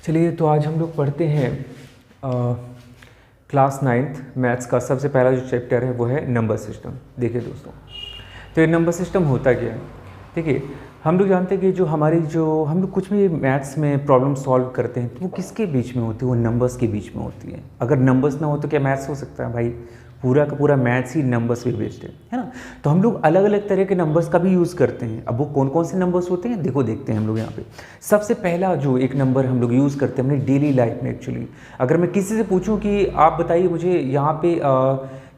चलिए, तो आज हम लोग पढ़ते हैं क्लास 9th मैथ्स का सबसे पहला जो चैप्टर है वो है नंबर सिस्टम। देखिए दोस्तों, तो ये नंबर सिस्टम होता क्या है। देखिए, हम लोग जानते हैं कि जो हम लोग कुछ भी मैथ्स में प्रॉब्लम सॉल्व करते हैं तो वो किसके बीच में होती है, वो नंबर्स के बीच में होती है। अगर नंबर्स ना हो तो क्या मैथ्स हो सकता है भाई? पूरा का पूरा मैथ्स ही नंबर्स पे बेस्ड है ना। तो हम लोग अलग अलग तरह के नंबर्स का भी यूज़ करते हैं। अब वो कौन कौन से नंबर्स होते हैं देखते हैं हम लोग यहाँ पे। सबसे पहला जो एक नंबर हम लोग यूज़ करते हैं अपनी डेली लाइफ में एक्चुअली, अगर मैं किसी से पूछूं कि आप बताइए मुझे यहाँ पे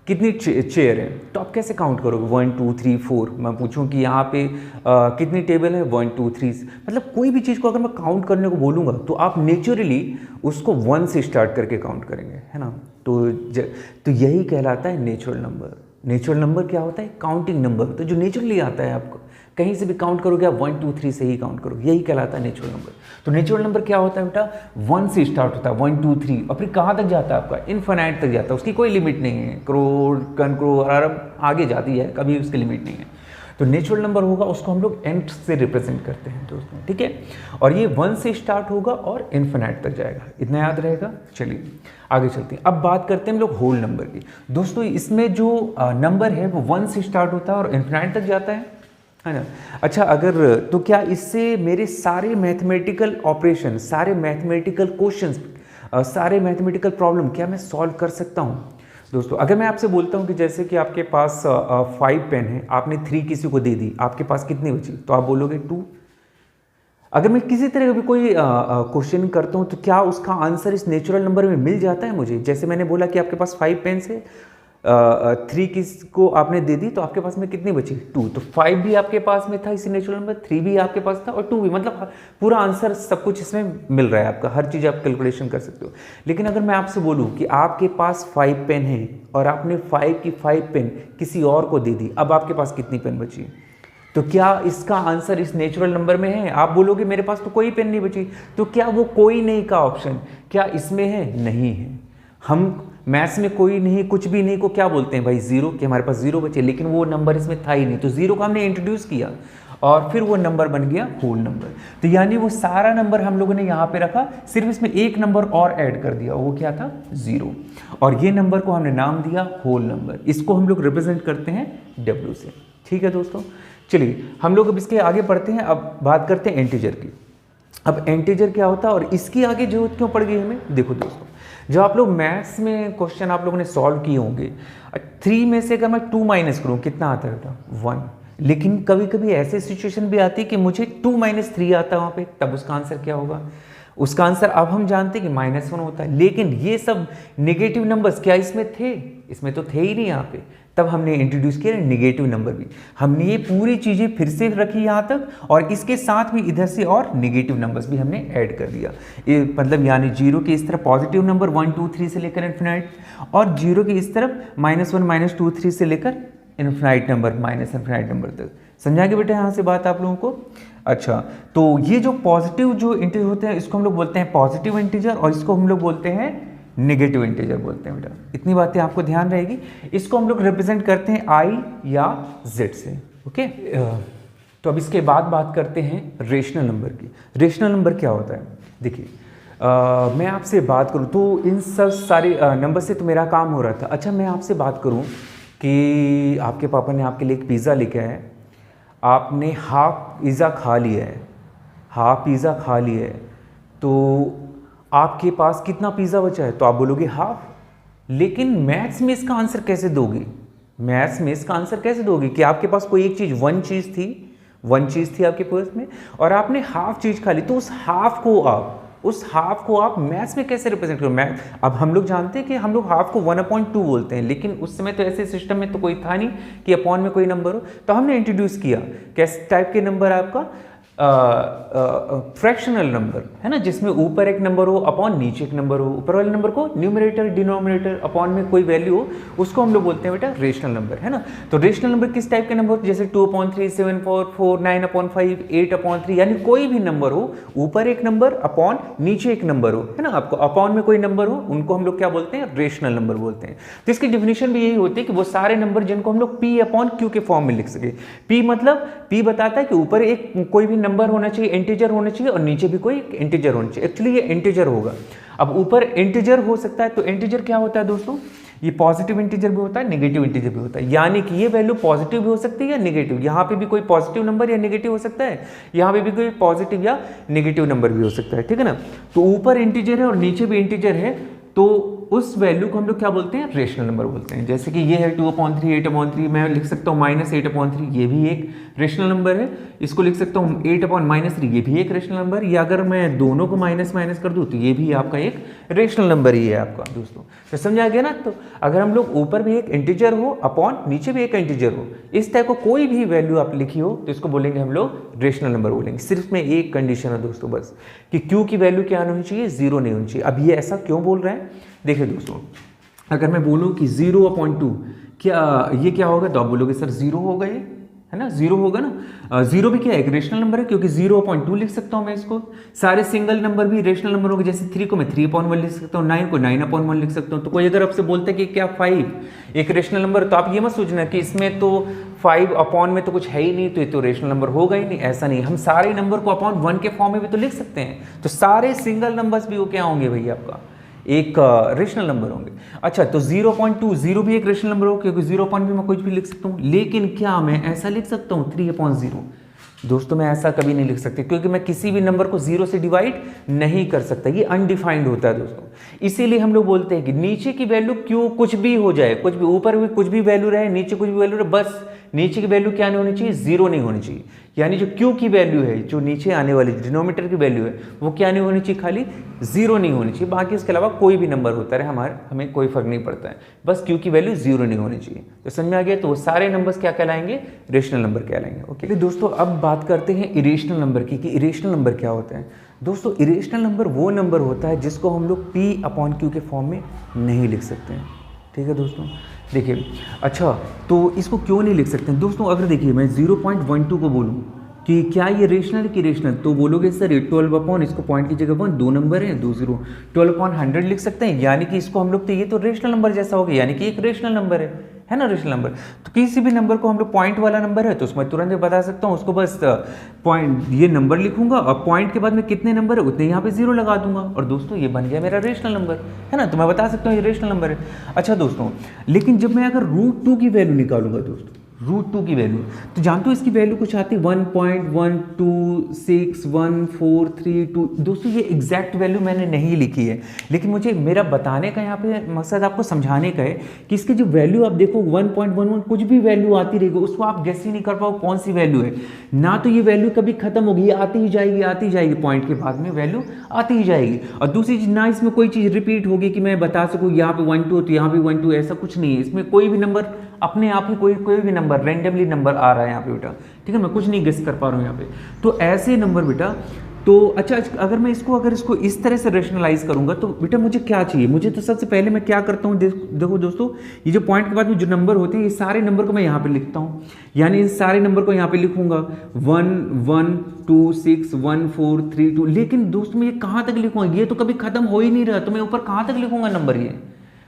कितनी चेयर है, तो आप कैसे काउंट करोगे? 1 2 3 4। मैं पूछूं कि यहाँ पे कितनी टेबल है, 1 2 3। मतलब कोई भी चीज़ को अगर मैं काउंट करने को बोलूँगा तो आप नेचुरली उसको 1 से स्टार्ट करके काउंट करेंगे, है ना। तो यही कहलाता है नेचुरल नंबर। नेचुरल नंबर क्या होता है? Counting number. तो जो नेचुरली आता है आपको, कहीं से भी काउंट करोगे आप 1 2 3 से ही काउंट करोगे, यही कहलाता है नेचुरल नंबर। तो नेचुरल नंबर क्या होता है बेटा? 1 से स्टार्ट होता है, 1 2 3, और फिर कहाँ तक जाता है आपका? इनफाइनाइट तक जाता है। उसकी कोई लिमिट नहीं है, करोड़ कन करोड़ अरब आगे जाती है, कभी उसकी लिमिट नहीं है। तो नेचुरल नंबर होगा उसको हम लोग n से रिप्रेजेंट करते हैं दोस्तों, ठीक है। और ये 1 से स्टार्ट होगा और इनफिनाइट तक जाएगा, इतना याद रहेगा। चलिए आगे चलते हैं। अब बात करते हैं हम लोग होल नंबर की। दोस्तों इसमें जो नंबर है वो 1 से स्टार्ट होता है और इनफिनाइट तक जाता है ना। अच्छा, अगर तो क्या इससे मेरे सारे मैथमेटिकल ऑपरेशन, सारे मैथमेटिकल क्वेश्चंस, सारे मैथमेटिकल प्रॉब्लम क्या मैं सॉल्व कर सकता हूँ? दोस्तों अगर मैं आपसे बोलता हूँ कि जैसे कि आपके पास 5 पेन है, आपने 3 किसी को दे दी, आपके पास कितनी बची? तो आप बोलोगे 2। अगर मैं किसी तरह का भी कोई क्वेश्चन करता हूँ तो क्या उसका आंसर इस नेचुरल नंबर में मिल जाता है मुझे? जैसे मैंने बोला कि आपके पास 5 पेन से 3 किसको आपने दे दी, तो आपके पास में कितनी बची? 2। तो 5 भी आपके पास में था इसी नेचुरल नंबर, 3 भी आपके पास था और 2 भी। मतलब पूरा आंसर सब कुछ इसमें मिल रहा है आपका, हर चीज़ आप कैलकुलेशन कर सकते हो। लेकिन अगर मैं आपसे बोलूं कि आपके पास 5 पेन है और आपने 5 की 5 पेन किसी और को दे दी, अब आपके पास कितनी पेन बची? तो क्या इसका आंसर इस नेचुरल नंबर में है? आप बोलोगे मेरे पास तो कोई पेन नहीं बची। तो क्या वो कोई नहीं का ऑप्शन क्या इसमें है? नहीं है। हम मैथ्स में कोई नहीं, कुछ भी नहीं को क्या बोलते हैं भाई? जीरो, कि हमारे पास जीरो बचे, लेकिन वो नंबर इसमें था ही नहीं। तो जीरो को हमने इंट्रोड्यूस किया और फिर वो नंबर बन गया होल नंबर। तो यानी वो सारा नंबर हम लोगों ने यहाँ पे रखा, सिर्फ इसमें एक नंबर और ऐड कर दिया, वो क्या था? जीरो। और ये नंबर को हमने नाम दिया होल नंबर। इसको हम लोग रिप्रेजेंट करते हैं W से, ठीक है दोस्तों। चलिए हम लोग अब इसके आगे बढ़ते हैं। अब बात करते हैं इंटीजर की। अब इंटीजर क्या होता है और इसकी आगे जरूरत क्यों पड़ गई हमें? देखो दोस्तों, जब आप लोग मैथ्स में क्वेश्चन आप लोगों ने सॉल्व किए होंगे, 3 में से अगर मैं 2 माइनस करूँ कितना आता है बेटा? 1। लेकिन कभी कभी ऐसी सिचुएशन भी आती है कि मुझे 2 - 3 आता है वहाँ पे, तब उसका आंसर क्या होगा? उसका आंसर अब हम जानते हैं कि -1 होता है। लेकिन ये सब नेगेटिव नंबर्स क्या इसमें थे? इसमें तो थे ही नहीं यहाँ पे। तब हमने इंट्रोड्यूस किया नेगेटिव नंबर भी। हमने ये पूरी चीज़ें फिर से रखी यहाँ तक, और इसके साथ भी इधर से और नेगेटिव नंबर्स भी हमने ऐड कर दिया। ये मतलब यानी जीरो के इस तरफ पॉजिटिव नंबर 1 2 3 से लेकर इन्फिनाइट, और जीरो के इस तरफ -1 -2 3 से लेकर infinite number, minus infinite number तक। समझाएंगे बेटा यहाँ से बात आप लोगों को? अच्छा, तो ये जो पॉजिटिव जो इंटीजर होते हैं इसको हम लोग बोलते हैं पॉजिटिव इंटीजर, और इसको हम लोग बोलते हैं नेगेटिव इंटीजर बोलते हैं बेटा। इतनी बातें आपको ध्यान रहेगी। इसको हम लोग रिप्रेजेंट करते हैं I या Z से, ओके। तो अब इसके बाद बात करते हैं रेशनल नंबर की। रेशनल नंबर क्या होता है? देखिए, मैं आपसे बात करूं तो इन सब सारे नंबर से तो मेरा काम हो रहा था। अच्छा, मैं आपसे बात करूं कि आपके पापा ने आपके लिए एक पिज़्ज़ा लेके आया है, आपने हाफ पिज़्ज़ा खा लिया है, हाफ पिज़्ज़ा खा लिया है, तो आपके पास कितना पिज़्ज़ा बचा है? तो आप बोलोगे हाफ। लेकिन मैथ्स में इसका आंसर कैसे दोगे? मैथ्स में इसका आंसर कैसे दोगे कि आपके पास कोई एक चीज़, वन चीज़ थी आपके पास में, और आपने हाफ चीज़ खा ली, तो उस हाफ को आप मैथ्स में कैसे रिप्रेजेंट करो? मैथ, अब हम लोग जानते हैं कि हम लोग हाफ को 1/2 बोलते हैं, लेकिन उस समय तो ऐसे सिस्टम में तो कोई था नहीं कि अपॉन में कोई नंबर हो। तो हमने इंट्रोड्यूस किया कैसे टाइप के नंबर? आपका फ्रैक्शनल नंबर, है ना, जिसमें ऊपर एक नंबर हो, अपॉन नीचे एक नंबर हो। ऊपर वाले नंबर को न्यूमरेटर, डिनोमिनेटर, अपॉन में कोई वैल्यू हो, उसको हम लोग बोलते हैं बेटा रेशनल नंबर, है ना। तो रेशनल नंबर किस टाइप के नंबर होते हैं? जैसे 2/3, 7/4, 9/5, 8/3, यानी कोई भी नंबर हो, ऊपर एक नंबर, अपॉन नीचे एक नंबर हो, है ना। आपको अपॉन में कोई नंबर हो, उनको हम लोग क्या बोलते हैं? रेशनल नंबर बोलते हैं। तो इसकी डिफिनेशन भी यही होती है कि वो सारे नंबर जिनको हम लोग P/Q के फॉर्म में लिख सके। P मतलब P बताता है कि ऊपर एक कोई भी नंबर होना चाहिए, इंटीजर होना चाहिए, और नीचे भी कोई इंटीजर होना चाहिए। एक्चुअली ये इंटीजर होगा। अब ऊपर इंटीजर हो सकता है, तो इंटीजर क्या होता है दोस्तों, ये पॉजिटिव इंटीजर भी होता है, नेगेटिव इंटीजर भी होता है, यानी कि ये वैल्यू पॉजिटिव भी हो सकती है या नेगेटिव। यहाँ पे भी कोई पॉजिटिव नंबर या नेगेटिव हो सकता है, यहाँ पे भी कोई पॉजिटिव या नेगेटिव नंबर भी हो सकता है, ठीक है ना। तो ऊपर इंटीजर है और नीचे भी इंटीजर है, तो उस वैल्यू को हम लोग क्या बोलते हैं, रेशनल नंबर बोलते हैं। जैसे कि ये है 2/3, 8/3, मैं लिख सकता हूँ -8/3, ये भी एक रेशनल नंबर है। इसको लिख सकता हूँ 8/-3, ये भी एक रेशनल नंबर, या अगर मैं दोनों को माइनस माइनस कर दूँ तो ये भी आपका एक रेशनल नंबर ही है आपका दोस्तों। तो समझा गया ना। तो अगर हम लोग ऊपर भी एक इंटीजर हो अपॉन नीचे भी एक इंटीजर हो, इस टाइप को कोई भी वैल्यू आप लिखी हो तो इसको बोलेंगे हम लोग रेशनल नंबर बोलेंगे। सिर्फ में एक कंडीशन है दोस्तों बस, कि क्यू की वैल्यू क्या होनी चाहिए, 0 नहीं होनी चाहिए। अब ये ऐसा क्यों बोल रहे हैं, देखिए दोस्तों, अगर मैं बोलूं कि 0/2 क्या ये क्या होगा, तो आप बोलोगे सर 0 होगा, ये है ना, 0 होगा ना। 0 भी क्या एक रेशनल नंबर है, क्योंकि 0/2 लिख सकता हूं मैं इसको। सारे सिंगल नंबर भी रेशनल नंबर होंगे, जैसे 3 को मैं 3/1 लिख सकता हूँ, 9 को 9/1 लिख सकता हूँ। तो कोई अगर आपसे बोलता है कि क्या 5 एक रेशनल नंबर, तो आप ये मत सोचना कि इसमें तो 5 अपॉन में तो कुछ है ही नहीं, तो ये तो रेशनल नंबर होगा ही नहीं। ऐसा नहीं, हम सारे नंबर को अपॉन 1 के फॉर्म में भी तो लिख सकते हैं। तो सारे सिंगल नंबर्स भी वो क्या होंगे भैया, आपका एक रेशनल नंबर होंगे। अच्छा, तो 0/2 0 भी एक रेशनल नंबर हो, क्योंकि 0 भी मैं कुछ भी लिख सकता हूँ। लेकिन क्या मैं ऐसा लिख सकता हूँ 3/0? दोस्तों मैं ऐसा कभी नहीं लिख सकते, क्योंकि मैं किसी भी नंबर को 0 से डिवाइड नहीं कर सकता, ये अनडिफाइंड होता है दोस्तों। इसीलिए हम लोग बोलते हैं कि नीचे की वैल्यू क्यों कुछ भी हो जाए, कुछ भी ऊपर भी कुछ भी वैल्यू रहे, नीचे कुछ भी वैल्यू रहे, बस नीचे की वैल्यू क्या नहीं होनी चाहिए, 0 नहीं होनी चाहिए। यानी जो क्यू की वैल्यू है, जो नीचे आने वाली डिनोमिनेटर की वैल्यू है, वो क्या नहीं होनी चाहिए, खाली 0 नहीं होनी चाहिए। बाकी इसके अलावा कोई भी नंबर होता रहे हमें कोई फर्क नहीं पड़ता है, बस क्यू की वैल्यू 0 नहीं होनी चाहिए। तो समझ में आ गया। तो वो सारे नंबर्स क्या कहलाएंगे, रेशनल नंबर कहलाएंगे। ओके दोस्तों, अब बात करते हैं इरेशनल नंबर की, कि इरेशनल नंबर क्या होता है। दोस्तों इरेशनल नंबर वो नंबर होता है जिसको हम लोग P/Q के फॉर्म में नहीं लिख सकते हैं, ठीक है दोस्तों। देखिए, अच्छा तो इसको क्यों नहीं लिख सकते हैं दोस्तों, अगर देखिए मैं 0.12 को बोलूँ कि क्या ये रेशनल की रेशनल, तो बोलोगे सर ये 12 इसको पॉइंट की जगह 1 2 नंबर है 2 0, 12/100 लिख सकते हैं, यानी कि इसको हम लोग तो ये तो रेशनल नंबर जैसा हो गया, यानी कि एक रेशनल नंबर है ना, रेशनल नंबर। तो किसी भी नंबर को हम लोग पॉइंट वाला नंबर है तो उसमें तुरंत बता सकता हूँ, उसको बस पॉइंट ये नंबर लिखूंगा और पॉइंट के बाद में कितने नंबर है उतने यहाँ पे 0 लगा दूंगा, और दोस्तों ये बन गया मेरा रेशनल नंबर, है ना। तो मैं बता सकता हूँ ये रेशनल नंबर है। अच्छा दोस्तों, लेकिन जब मैं अगर √2 की वैल्यू निकालूंगा दोस्तों, √2 की वैल्यू, तो जानते हो इसकी वैल्यू कुछ आती है 1.1261432। दोस्तों ये एग्जैक्ट वैल्यू मैंने नहीं लिखी है, लेकिन मुझे मेरा बताने का यहाँ पे मकसद आपको समझाने का है कि इसकी जो वैल्यू आप देखो 1.11 कुछ भी वैल्यू आती रहेगी, उसको आप गेस ही नहीं कर पाओ कौन सी वैल्यू है ना। तो ये वैल्यू कभी खत्म होगी, आती ही जाएगी, पॉइंट के बाद में वैल्यू आती ही जाएगी। और दूसरी चीज ना इसमें कोई चीज़ रिपीट होगी कि मैं बता सकूँ यहाँ पे 1 2 तो यहाँ पे 1 2, ऐसा कुछ नहीं है। इसमें कोई भी नंबर अपने आप ही कोई भी नंबर रैंडमली नंबर आ रहा है यहाँ पे बेटा, ठीक है, मैं कुछ नहीं गेस कर पा रहा हूँ यहाँ पे। तो ऐसे नंबर बेटा, तो अच्छा अगर मैं इसको इस तरह से रेशनलाइज करूंगा तो बेटा मुझे क्या चाहिए, मुझे तो सबसे पहले मैं क्या करता हूँ, देखो दोस्तों, ये जो पॉइंट के बाद में जो नंबर होते हैं ये सारे नंबर को मैं यहाँ पे लिखता हूँ, यानी इन सारे नंबर को यहाँ पे लिखूंगा 1 1 2 6 1 4 3 2। लेकिन दोस्तों मैं ये कहाँ तक लिखूंगा, ये तो कभी खत्म हो ही नहीं रहा, तो मैं ऊपर कहाँ तक लिखूंगा नंबर, ये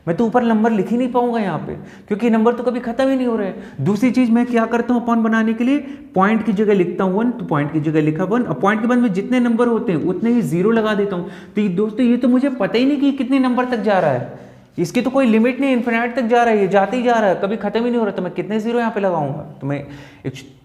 मैं तो ऊपर नंबर लिख ही नहीं पाऊंगा यहाँ पे, क्योंकि नंबर तो कभी खत्म ही नहीं हो रहा है। दूसरी चीज मैं क्या करता हूँ अपॉन बनाने के लिए, पॉइंट की जगह लिखता हूँ 1, तो पॉइंट की जगह लिखा 1, और पॉइंट के बाद में जितने नंबर होते हैं उतने ही 0 लगा देता हूँ। तो दोस्तों ये तो मुझे पता ही नहीं कि कितने नंबर तक जा रहा है, इसकी तो कोई लिमिट नहीं, इन्फिनिट तक जा रहा है, ये जाते ही जा रहा है, कभी खत्म ही नहीं हो रहा, तो मैं कितने 0 यहाँ पे लगाऊंगा।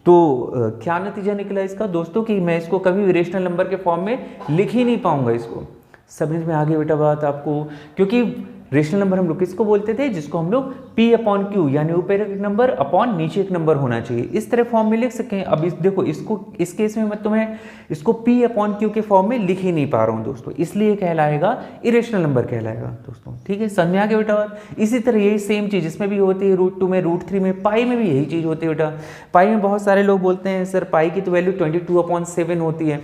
तो क्या नतीजा निकला इसका दोस्तों, कि मैं इसको कभी रेशनल नंबर के फॉर्म में लिख ही नहीं पाऊंगा। इसको समझ में आ गई बेटा बात आपको, क्योंकि रेशनल नंबर हम लोग किसको बोलते थे, जिसको हम लोग P/Q यानी ऊपर एक नंबर अपॉन नीचे एक नंबर होना चाहिए, इस तरह फॉर्म में लिख सकें। अब देखो इस केस में मैं तुम्हें इसको P/Q के फॉर्म में लिख ही नहीं पा रहा हूँ दोस्तों, इसलिए कहलाएगा इरेशनल नंबर कहलाएगा दोस्तों, ठीक है, समझ में आ गया बेटा बात। इसी तरह यही सेम चीज इसमें भी होती है, √2 में, √3 में, पाई में भी यही चीज होती है बेटा। पाई में बहुत सारे लोग बोलते हैं सर पाई की तो वैल्यू 22/7 होती है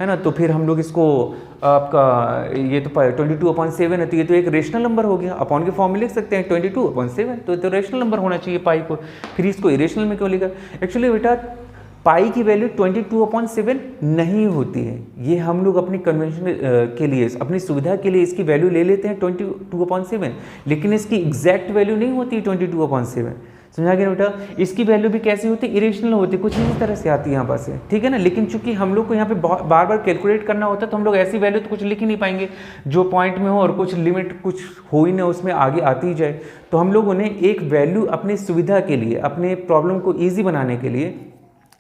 ना, तो फिर हम लोग इसको आपका ये तो 22/7 है, तो ये तो एक रेशनल नंबर हो गया, अपॉन के फॉर्म में लिख सकते हैं 22/7, तो रेशनल नंबर होना चाहिए पाई को, फिर इसको इरेशनल में क्यों लिखा। एक्चुअली बेटा पाई की वैल्यू 22/7 नहीं होती है, ये हम लोग अपनी कन्वेंशन के लिए, अपनी सुविधा के लिए इसकी वैल्यू ले लेते हैं 22/7, लेकिन इसकी एग्जैक्ट वैल्यू नहीं होती 22/7। समझा गया बेटा। इसकी वैल्यू भी कैसी होती है, इरेशनल होती है, कुछ इसी तरह से आती है यहाँ पास से, ठीक है ना। लेकिन चूंकि हम लोग को यहाँ पे बार बार कैलकुलेट करना होता है तो हम लोग ऐसी वैल्यू तो कुछ लिख ही नहीं पाएंगे जो पॉइंट में हो और कुछ लिमिट कुछ हो ही ना उसमें आगे आती ही जाए। तो हम लोगों ने एक वैल्यू अपनी सुविधा के लिए, अपने प्रॉब्लम को ईजी बनाने के लिए,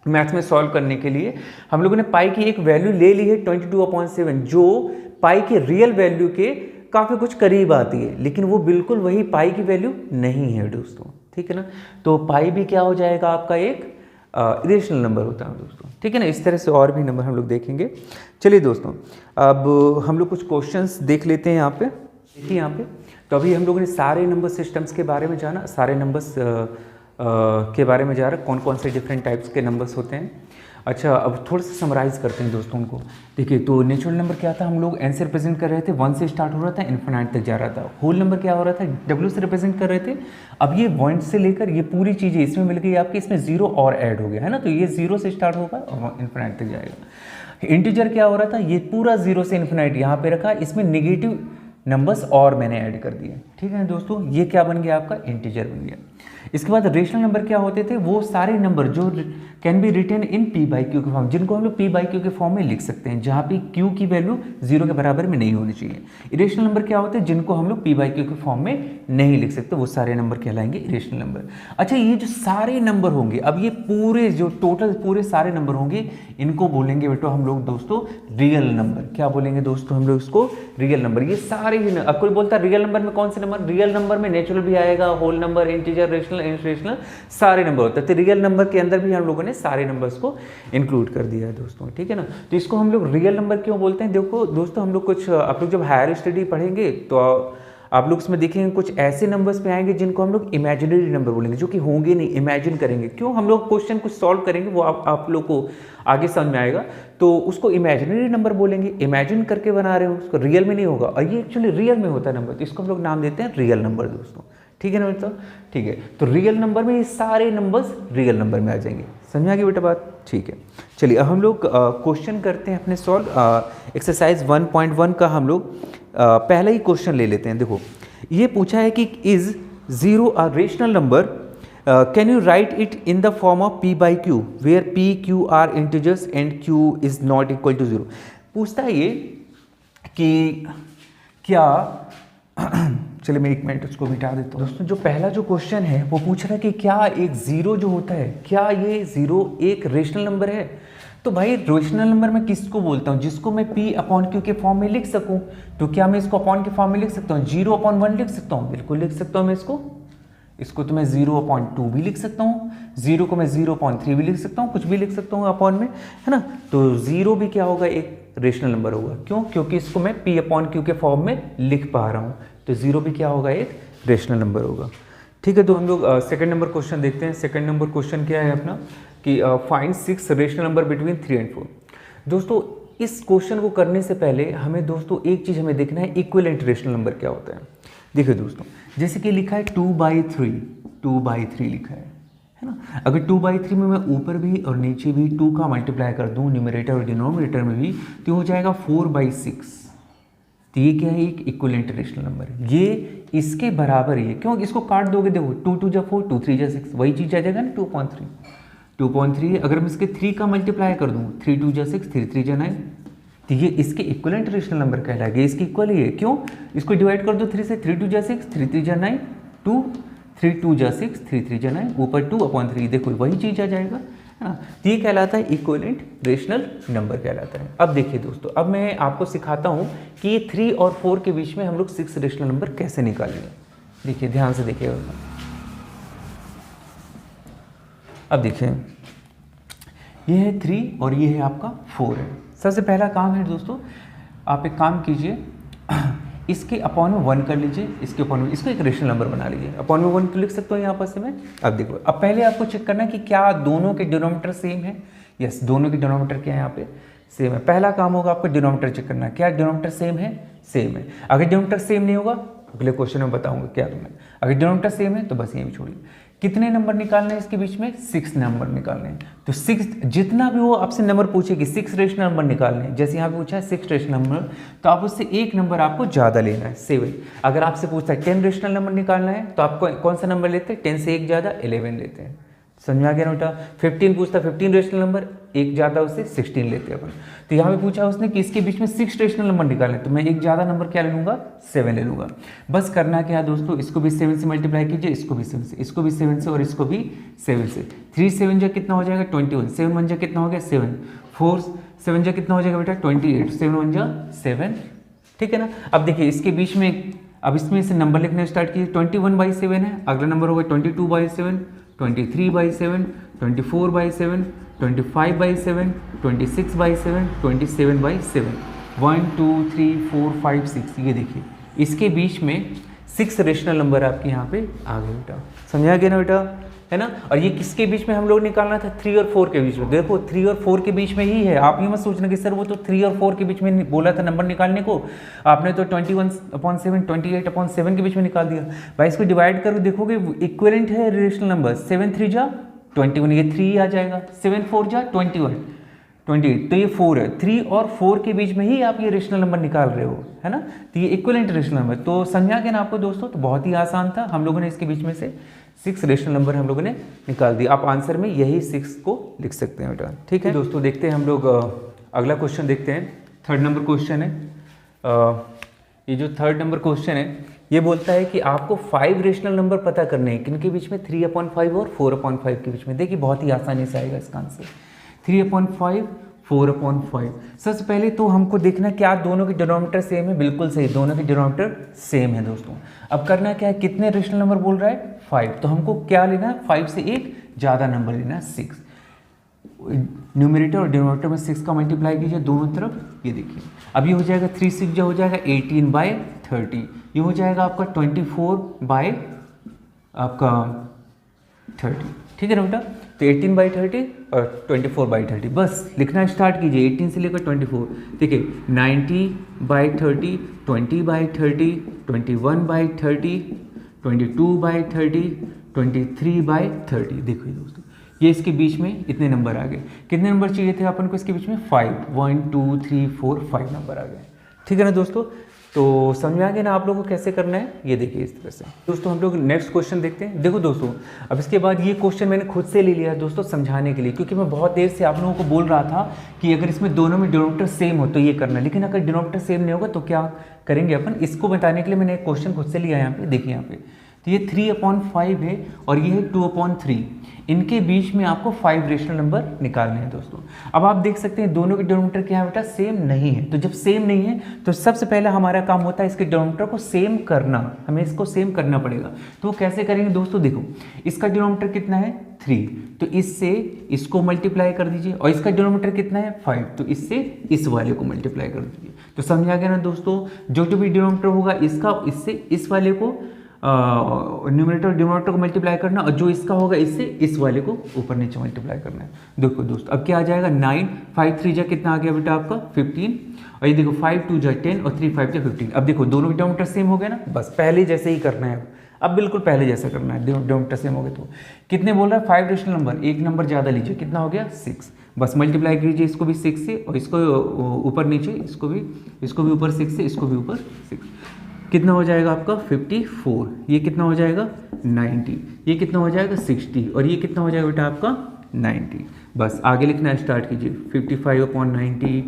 मैथ्स में सॉल्व करने के लिए हम लोगों ने पाई की एक वैल्यू ले ली है 22/7, जो पाई के रियल वैल्यू के काफ़ी कुछ करीब आती है, लेकिन वो बिल्कुल वही पाई की वैल्यू नहीं है दोस्तों, ठीक है ना। तो पाई भी क्या हो जाएगा आपका एक इरेशनल नंबर होता है दोस्तों, ठीक है ना। इस तरह से और भी नंबर हम लोग देखेंगे। चलिए दोस्तों, अब हम लोग कुछ क्वेश्चंस देख लेते हैं यहाँ पे। देखिए यहाँ पे तो अभी हम लोगों ने सारे नंबर सिस्टम्स के बारे में जाना, सारे नंबर्स के बारे में जा रहा है, कौन कौन से डिफरेंट टाइप्स के नंबर्स होते हैं। अच्छा, अब थोड़ा सा समराइज़ करते हैं दोस्तों उनको। देखिए, तो नेचुरल नंबर क्या था, हम लोग एन से रिप्रेजेंट कर रहे थे, 1 से स्टार्ट हो रहा था, इन्फिनाइट तक जा रहा था। होल नंबर क्या हो रहा था, डब्ल्यू से रिप्रेजेंट कर रहे थे। अब ये 1 से लेकर ये पूरी चीज़ें इसमें मिल गई आपकी, इसमें 0 और ऐड हो गया है ना, तो ये 0 से स्टार्ट होगा और इन्फिनाइट तक जाएगा। इंटीजर क्या हो रहा था, ये पूरा 0 से इन्फिनाइट यहाँ पे रखा, इसमें निगेटिव नंबर्स और मैंने ऐड कर दिए, ठीक है दोस्तों। ये क्या बन गया आपका, इंटीजर बन गया। इसके बाद रेशनल नंबर क्या होते थे, वो सारे नंबर जो can be written in p/q के फॉर्म, जिनको हम लोग p/q के फॉर्म में लिख सकते हैं, जहाँ पे q की वैल्यू 0 के बराबर में नहीं होनी चाहिए। इरेशनल नंबर क्या होते हैं, जिनको हम लोग p/q के फॉर्म में नहीं लिख सकते, वो सारे नंबर कहलाएंगे इरेशनल नंबर। अच्छा, ये जो सारे नंबर होंगे, अब ये पूरे जो टोटल पूरे सारे नंबर होंगे, इनको बोलेंगे बेटो हम लोग दोस्तों रियल नंबर। क्या बोलेंगे दोस्तों हम लोग इसको, रियल नंबर। ये सारे ही, अब कोई बोलता है रियल नंबर में कौन से नंबर, रियल नंबर में नेचुरल भी आएगा, whole number, integer, rational, irrational, सारे नंबर होते हैं। तो रियल नंबर के अंदर भी हम लोगों ने सारे नंबर्स को इंक्लूड कर दिया है दोस्तों, ठीक है ना। तो इसको हम लोग रियल नंबर क्यों बोलते हैं, देखो दोस्तों, हम लोग कुछ, आप लोग जब हायर स्टडी पढ़ेंगे तो आप लोग इसमें देखेंगे कुछ ऐसे नंबर्स पे आएंगे जिनको हम लोग इमेजिनरी नंबर बोलेंगे, जो कि होंगे नहीं, इमेजिन करेंगे। क्यों, हम लोग क्वेश्चन कुछ सॉल्व करेंगे, वो आप लोग को आगे समझ में आएगा, तो उसको इमेजिनरी नंबर बोलेंगे, इमेजिन करके बना रहे हो, उसको रियल में नहीं होगा, और ये एक्चुअली रियल में होता है नंबर, तो इसको हम लोग नाम देते हैं रियल नंबर दोस्तों, ठीक है ना बेटा। ठीक है, तो रियल नंबर में ये सारे नंबर्स रियल नंबर में आ जाएंगे। समझ आ गई बेटा बात, ठीक है। चलिए, अब हम लोग क्वेश्चन करते हैं अपने सॉल्व। एक्सरसाइज 1.1 का हम लोग पहला ही क्वेश्चन ले लेते हैं। देखो, ये पूछा है कि is 0 a rational number, can you write it in the form of p/q where p, q are integers and q is not equal to 0। पूछता है ये कि क्या चलिए मैं एक मिनट उसको मिटा देता हूँ दोस्तों। जो पहला जो क्वेश्चन है वो पूछ रहा है कि क्या एक 0 जो होता है, क्या ये 0 एक रेशनल नंबर है। तो भाई रेशनल नंबर मैं किसको बोलता हूँ, जिसको मैं p/q के फॉर्म में लिख सकूँ। तो क्या मैं इसको अपॉन के फॉर्म में लिख सकता हूँ, 0/1 लिख सकता हूँ, बिल्कुल लिख सकता हूँ मैं इसको तो मैं 0/2 भी लिख सकता हूँ, 0 को मैं 0/3 भी लिख सकता हूँ, कुछ भी लिख सकता हूँ अपॉन में, है ना। तो 0 भी क्या होगा, एक रेशनल नंबर होगा। क्यों, क्योंकि इसको मैं p/q के फॉर्म में लिख पा रहा हूँ, तो 0 भी क्या होगा, एक रेशनल नंबर होगा। ठीक है, तो हम लोग सेकंड नंबर क्वेश्चन देखते हैं। सेकंड नंबर क्वेश्चन क्या है अपना कि find 6 rational number between 3 and 4। दोस्तों, इस क्वेश्चन को करने से पहले हमें दोस्तों एक चीज़ हमें देखना है, इक्विवेलेंट रेशनल नंबर क्या होता है। देखिए दोस्तों, जैसे कि लिखा है 2/3 लिखा है ना। अगर 2/3 में मैं ऊपर भी और नीचे भी 2 का मल्टीप्लाई कर दूं, न्यूमरेटर और डिनोमिनेटर में भी, तो हो जाएगा 4/6। तो ये क्या है, एक इक्विवेलेंट रेशनल नंबर है, ये इसके बराबर ही है। क्यों, इसको काट दोगे, देखो 2 2 जा 4, 2 3 जा 6, वही चीज़ आ जाएगा ना 2.3। अगर मैं इसके 3 का मल्टीप्लाई कर दूँ, 3 2 जा 6, 3 3 जा 9, तो ये इसके इक्विवेलेंट रेशनल नंबर कहलाएगा, इसकी इक्वल ही है। क्यों, इसको डिवाइड कर दो 3 से, 3 2 जा 6, 3 3 जा 9, 2 3 2 जा 6, 3 3 जा 9, ऊपर 2/3, देखो वही चीज़ आ जाएगा, है ना। तो ये कहलाता है इक्विवेलेंट रेशनल नंबर कहलाता है। अब देखिए दोस्तों, अब मैं आपको सिखाता हूँ कि ये 3 और 4 के बीच में हम लोग 6 रेशनल नंबर कैसे निकालेंगे। देखिए, ध्यान से देखिएगा। अब देखिए, ये है 3 और ये है आपका 4 है। सबसे पहला काम है दोस्तों, आप एक काम कीजिए, इसके अपॉन में 1 कर लीजिए, इसके अपॉन में, इसको एक रेशनल नंबर बना लीजिए। अपॉन में 1 तो लिख सकता हूँ यहाँ पर से मैं। अब देखो, अब पहले आपको चेक करना है कि क्या दोनों के डिनोमिनेटर सेम है। यस, दोनों के डिनोमिनेटर क्या है यहाँ पे, सेम है। पहला काम होगा आपको डिनोमिनेटर चेक करना है, क्या डिनोमिनेटर सेम है, सेम है। अगर डिनोमिनेटर सेम नहीं होगा, अगले क्वेश्चन में बताऊंगा क्या तुम्हें। अगर डिनोमिनेटर सेम है तो बस यहीं भी छोड़िए। कितने नंबर निकालने हैं इसके बीच में? 6 नंबर निकालने हैं। तो 6 जितना भी वो आपसे नंबर पूछेगी 6 रेशनल नंबर निकालने हैं, जैसे यहाँ पे पूछा है 6 रेशनल नंबर, तो आप उससे एक नंबर आपको ज़्यादा लेना है 7। अगर आपसे पूछता है 10 रेशनल नंबर निकालना है तो आपको कौन सा नंबर लेते हैं? 10 से एक ज़्यादा 11 लेते हैं। समझ में आ गया ना बेटा? 15 पूछता है 15 रेशनल नंबर, एक ज़्यादा उससे 16 लेते हैं अपन। तो यहाँ पे पूछा उसने कि इसके बीच में 6 रेशनल नंबर निकालने, तो मैं एक ज़्यादा नंबर क्या ले लूँगा? 7 ले लूँगा। बस करना क्या है दोस्तों, इसको भी 7 से मल्टीप्लाई कीजिए, इसको भी 7 से, इसको भी 7 से और इसको भी 7 से। 3 7 जा कितना हो जाएगा? 21। 7 1 जा कितना हो गया? 7। 4 7 जा कितना हो जाएगा बेटा? 28। 7 1 जा 7, ठीक है ना। अब देखिए इसके बीच में, अब इसमें से नंबर लिखने स्टार्ट कीजिए। 21/7 है, अगला नंबर होगा 22/7, 23/7, 24/7, 25/7, 26/7, 27/7, 1 2 3 4 5 6। ये देखिए इसके बीच में 6 रेशनल नंबर आपके यहाँ पे आ गए बेटा। समझा गया ना बेटा? है ना। और ये किसके बीच में हम लोग निकालना था? 3 और 4 के बीच में। देखो 3 और 4 के बीच में ही है। आप ये मत सोचना कि सर वो तो 3 और 4 के बीच में बोला था नंबर निकालने को, आपने तो 21/7 28/7 के बीच में निकाल दिया। भाई इसको डिवाइड करो, देखोगे इक्विवेलेंट है रेशनल नंबर। 7 3 जा 21, ये 3 आ जाएगा। 7 4 जा 21 28, तो ये 4 है। 3 और 4 के बीच में ही आप ये रेशनल नंबर निकाल रहे हो, है ना। तो ये इक्विवेलेंट रेशनल नंबर। तो समझा गया ना आपको दोस्तों? तो बहुत ही आसान था, हम लोगों ने इसके बीच में से 6 रेशनल नंबर हम लोगों ने निकाल दिया। आप आंसर में यही 6 को लिख सकते हैं बेटा, ठीक है दोस्तों। देखते हैं हम लोग अगला क्वेश्चन देखते हैं। 3rd नंबर क्वेश्चन है। ये जो 3rd नंबर क्वेश्चन है ये बोलता है कि आपको 5 रेशनल नंबर पता करने हैं, किनके बीच में? 3/5 और 4/5 के बीच में। देखिए बहुत ही आसानी से आएगा इसका आंसर। 3/5 4/5। सबसे पहले तो हमको देखना क्या दोनों के डिनोमिनेटर सेम है? बिल्कुल सही, दोनों के डिनोमिनेटर सेम है दोस्तों। अब करना क्या है, कितने रेशनल नंबर बोल रहा है? 5। तो हमको क्या लेना है? 5 से एक ज़्यादा नंबर लेना है, 6। न्यूमरेटर और डिनोमिनेटर में 6 का मल्टीप्लाई कीजिए दोनों तरफ। ये देखिए अब ये हो जाएगा 3 6 जो हो जाएगा 18/30। ये हो जाएगा आपका 24 आपका 30, ठीक है ना बेटा। तो 18/30 और 24/30 बस लिखना स्टार्ट कीजिए 18 से लेकर 24। देखिए 90/30, 20/30, 21/30, 22/30, 23/30। देखिए दोस्तों ये इसके बीच में इतने नंबर आ गए। कितने नंबर चाहिए थे अपन को इसके बीच में? 5। 1 2 3 4 5 नंबर आ गए, ठीक है ना दोस्तों। तो समझ आ गया ना आप लोगों को कैसे करना है? ये देखिए इस तरह से दोस्तों। हम लोग नेक्स्ट क्वेश्चन देखते हैं। देखो दोस्तों अब इसके बाद ये क्वेश्चन मैंने खुद से ले लिया है दोस्तों समझाने के लिए, क्योंकि मैं बहुत देर से आप लोगों को बोल रहा था कि अगर इसमें दोनों में डिनोमिनेटर सेम हो तो ये करना, लेकिन अगर डिनोमिनेटर सेम नहीं होगा तो क्या करेंगे अपन? इसको बताने के लिए मैंने एक क्वेश्चन खुद से लिया यहाँ पे। देखिए यहाँ पे तो ये 3/5 है और ये है 2/3। इनके बीच में आपको 5 रेशनल नंबर निकालने हैं दोस्तों। अब आप देख सकते हैं दोनों के डिनोमिनेटर क्या है बेटा? सेम नहीं है। तो जब सेम नहीं है तो सबसे पहले हमारा काम होता है इसके डिनोमिनेटर को सेम करना। हमें इसको सेम करना पड़ेगा। तो कैसे करेंगे दोस्तों? देखो इसका डिनोमिनेटर कितना है? 3, तो इससे इसको मल्टीप्लाई कर दीजिए। और इसका डिनोमिनेटर कितना है? 5, तो इससे इस वाले को मल्टीप्लाई कर दीजिए। तो समझ आ गया ना दोस्तों? जो भी डिनोमिनेटर होगा इसका इससे इस वाले को न्यूमरेटर और डिनोमिनेटर को मल्टीप्लाई करना, और जो इसका होगा इससे इस वाले को ऊपर नीचे मल्टीप्लाई करना है। देखो दोस्तों अब क्या आ जाएगा? 9 5 3 जा कितना आ गया बेटा आपका? 15। और ये देखो 5 2 जा 10 और 3 5 जा 15। अब देखो दोनों डिनोमिनेटर सेम हो गए ना, बस पहले जैसे ही करना है। अब बिल्कुल पहले जैसा करना है। डिनोमिनेटर सेम हो गए तो कितने बोल रहा है? 5 रेशनल नंबर, एक नंबर ज़्यादा लीजिए। कितना हो गया? 6। बस मल्टीप्लाई कीजिए इसको भी 6 से और इसको ऊपर नीचे, इसको भी ऊपर 6 से, इसको भी ऊपर 6। कितना हो जाएगा आपका? 54। ये कितना हो जाएगा? 90। ये कितना हो जाएगा? 60। और ये कितना हो जाएगा बेटा आपका? 90। बस आगे लिखना स्टार्ट कीजिए। 55/90,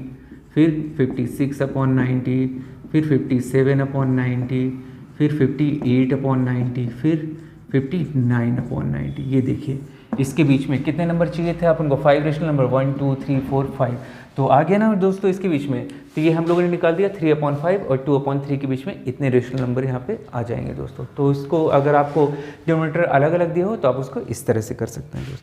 फिर 56/90, फिर 57/90, फिर 58/90, फिर 59/90। ये देखिए इसके बीच में कितने नंबर चाहिए थे अपन को? 5 रेशनल नंबर 1 2 3 4 5। तो आ गया ना दोस्तों इसके बीच में। तो ये हम लोगों ने निकाल दिया 3/5 और 2/3 के बीच में इतने रेशनल नंबर यहाँ पे आ जाएंगे दोस्तों। तो इसको अगर आपको डिनोमिनेटर अलग अलग दिया हो तो आप उसको इस तरह से कर सकते हैं दोस्तों।